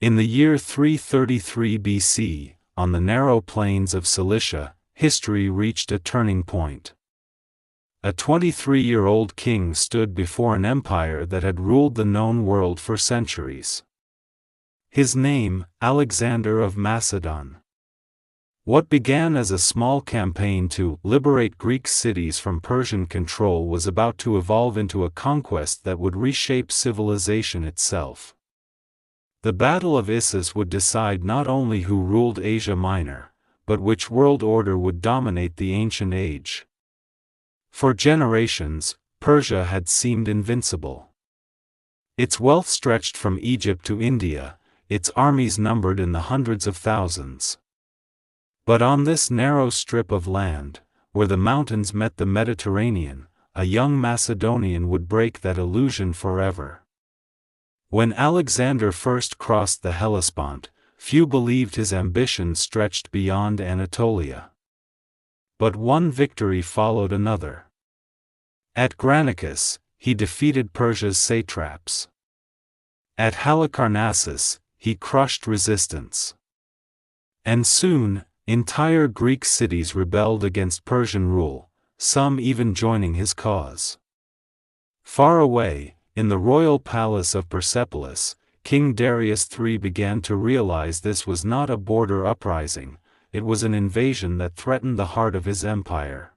In the year 333 BC, on the narrow plains of Cilicia, history reached a turning point. A 23-year-old king stood before an empire that had ruled the known world for centuries. His name, Alexander of Macedon. What began as a small campaign to liberate Greek cities from Persian control was about to evolve into a conquest that would reshape civilization itself. The Battle of Issus would decide not only who ruled Asia Minor, but which world order would dominate the ancient age. For generations, Persia had seemed invincible. Its wealth stretched from Egypt to India, its armies numbered in the hundreds of thousands. But on this narrow strip of land, where the mountains met the Mediterranean, a young Macedonian would break that illusion forever. When Alexander first crossed the Hellespont, few believed his ambition stretched beyond Anatolia. But one victory followed another. At Granicus, he defeated Persia's satraps. At Halicarnassus, he crushed resistance. And soon, entire Greek cities rebelled against Persian rule, some even joining his cause. Far away, in the royal palace of Persepolis, King Darius III began to realize this was not a border uprising, it was an invasion that threatened the heart of his empire.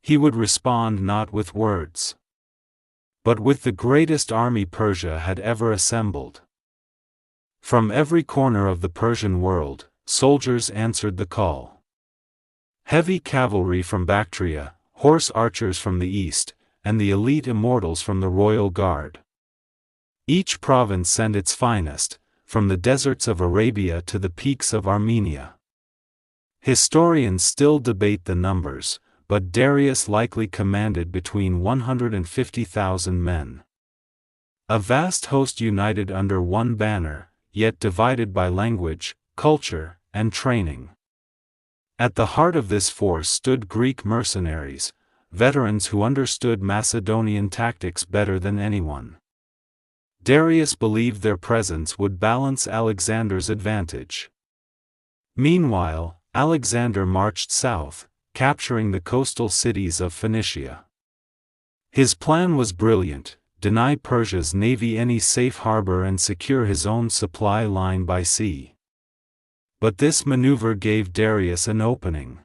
He would respond not with words, but with the greatest army Persia had ever assembled. From every corner of the Persian world, soldiers answered the call. Heavy cavalry from Bactria, horse archers from the east, and the elite immortals from the royal guard. Each province sent its finest, from the deserts of Arabia to the peaks of Armenia. Historians still debate the numbers, but Darius likely commanded between 150,000 men. A vast host united under one banner, yet divided by language, culture, and training. At the heart of this force stood Greek mercenaries, veterans who understood Macedonian tactics better than anyone. Darius believed their presence would balance Alexander's advantage. Meanwhile, Alexander marched south, capturing the coastal cities of Phoenicia. His plan was brilliant: deny Persia's navy any safe harbor and secure his own supply line by sea. But this maneuver gave Darius an opening.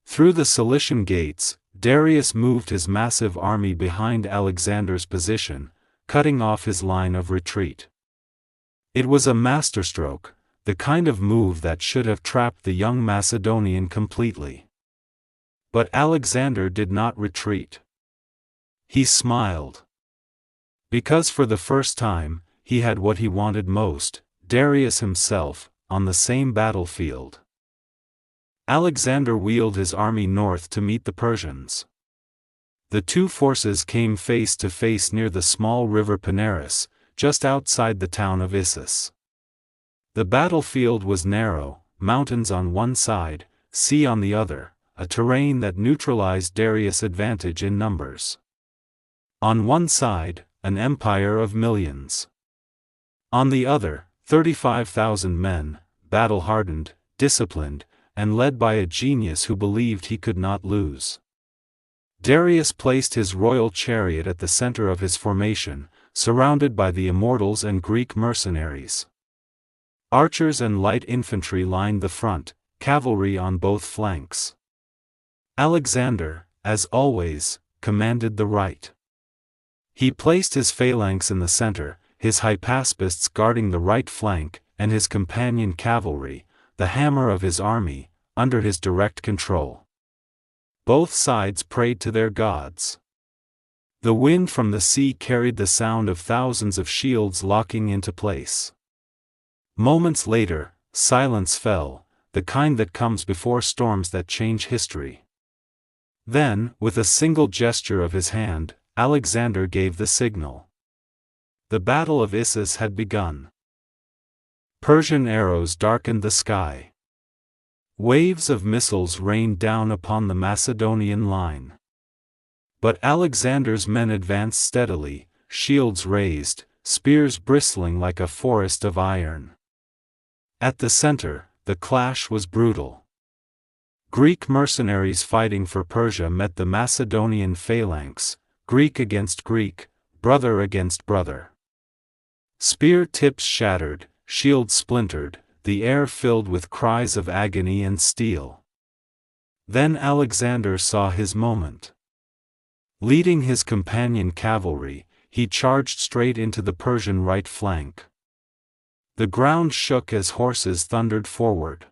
Through the Cilician gates, Darius moved his massive army behind Alexander's position, cutting off his line of retreat. It was a masterstroke, the kind of move that should have trapped the young Macedonian completely. But Alexander did not retreat. He smiled. Because for the first time, he had what he wanted most, Darius himself, on the same battlefield. Alexander wheeled his army north to meet the Persians. The two forces came face to face near the small river Panaris, just outside the town of Issus. The battlefield was narrow, mountains on one side, sea on the other, a terrain that neutralized Darius' advantage in numbers. On one side, an empire of millions. On the other, 35,000 men, battle-hardened, disciplined, and led by a genius who believed he could not lose. Darius placed his royal chariot at the center of his formation, surrounded by the immortals and Greek mercenaries. Archers and light infantry lined the front, cavalry on both flanks. Alexander, as always, commanded the right. He placed his phalanx in the center, his hypaspists guarding the right flank, and his companion cavalry, the hammer of his army, under his direct control. Both sides prayed to their gods. The wind from the sea carried the sound of thousands of shields locking into place. Moments later, silence fell, the kind that comes before storms that change history. Then, with a single gesture of his hand, Alexander gave the signal. The Battle of Issus had begun. Persian arrows darkened the sky. Waves of missiles rained down upon the Macedonian line. But Alexander's men advanced steadily, shields raised, spears bristling like a forest of iron. At the center, the clash was brutal. Greek mercenaries fighting for Persia met the Macedonian phalanx, Greek against Greek, brother against brother. Spear tips shattered, shields splintered, the air filled with cries of agony and steel. Then Alexander saw his moment. Leading his companion cavalry, he charged straight into the Persian right flank. The ground shook as horses thundered forward.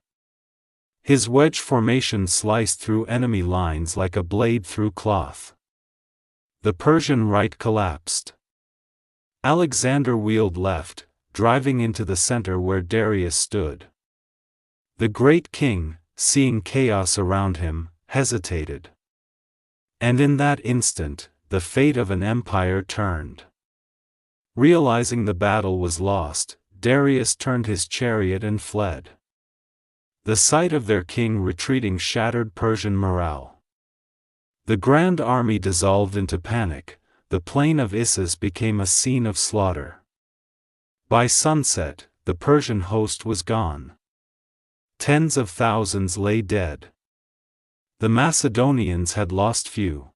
His wedge formation sliced through enemy lines like a blade through cloth. The Persian right collapsed. Alexander wheeled left, driving into the center where Darius stood. The great king, seeing chaos around him, hesitated. And in that instant, the fate of an empire turned. Realizing the battle was lost, Darius turned his chariot and fled. The sight of their king retreating shattered Persian morale. The grand army dissolved into panic, the plain of Issus became a scene of slaughter. By sunset, the Persian host was gone. Tens of thousands lay dead. The Macedonians had lost few.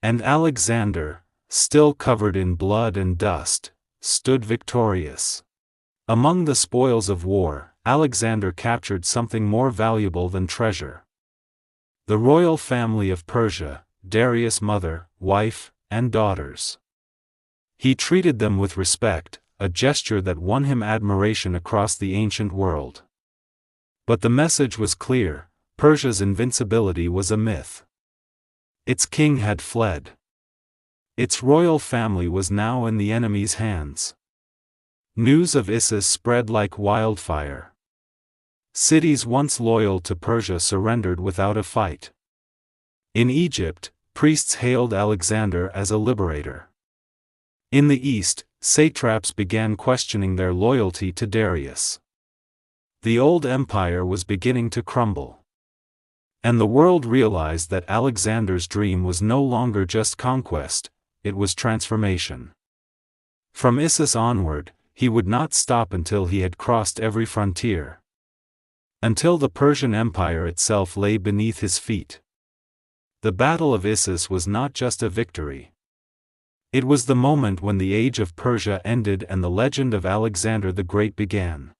And Alexander, still covered in blood and dust, stood victorious. Among the spoils of war, Alexander captured something more valuable than treasure. The royal family of Persia, Darius' mother, wife, and daughters. He treated them with respect, a gesture that won him admiration across the ancient world. But the message was clear: Persia's invincibility was a myth. Its king had fled. Its royal family was now in the enemy's hands. News of Issus spread like wildfire. Cities once loyal to Persia surrendered without a fight. In Egypt, priests hailed Alexander as a liberator. In the east, satraps began questioning their loyalty to Darius. The old empire was beginning to crumble. And the world realized that Alexander's dream was no longer just conquest, it was transformation. From Issus onward, he would not stop until he had crossed every frontier. Until the Persian Empire itself lay beneath his feet. The Battle of Issus was not just a victory. It was the moment when the age of Persia ended and the legend of Alexander the Great began.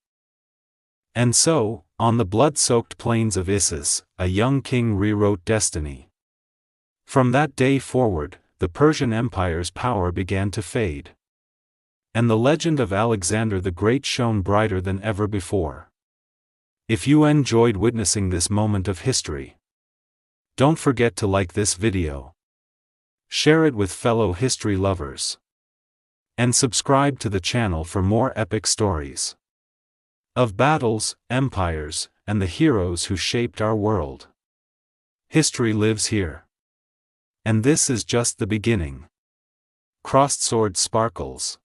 And so, on the blood-soaked plains of Issus, a young king rewrote destiny. From that day forward, the Persian Empire's power began to fade. And the legend of Alexander the Great shone brighter than ever before. If you enjoyed witnessing this moment of history, don't forget to like this video. Share it with fellow history lovers. And subscribe to the channel for more epic stories of battles, empires, and the heroes who shaped our world. History lives here. And this is just the beginning. Crossed sword sparkles.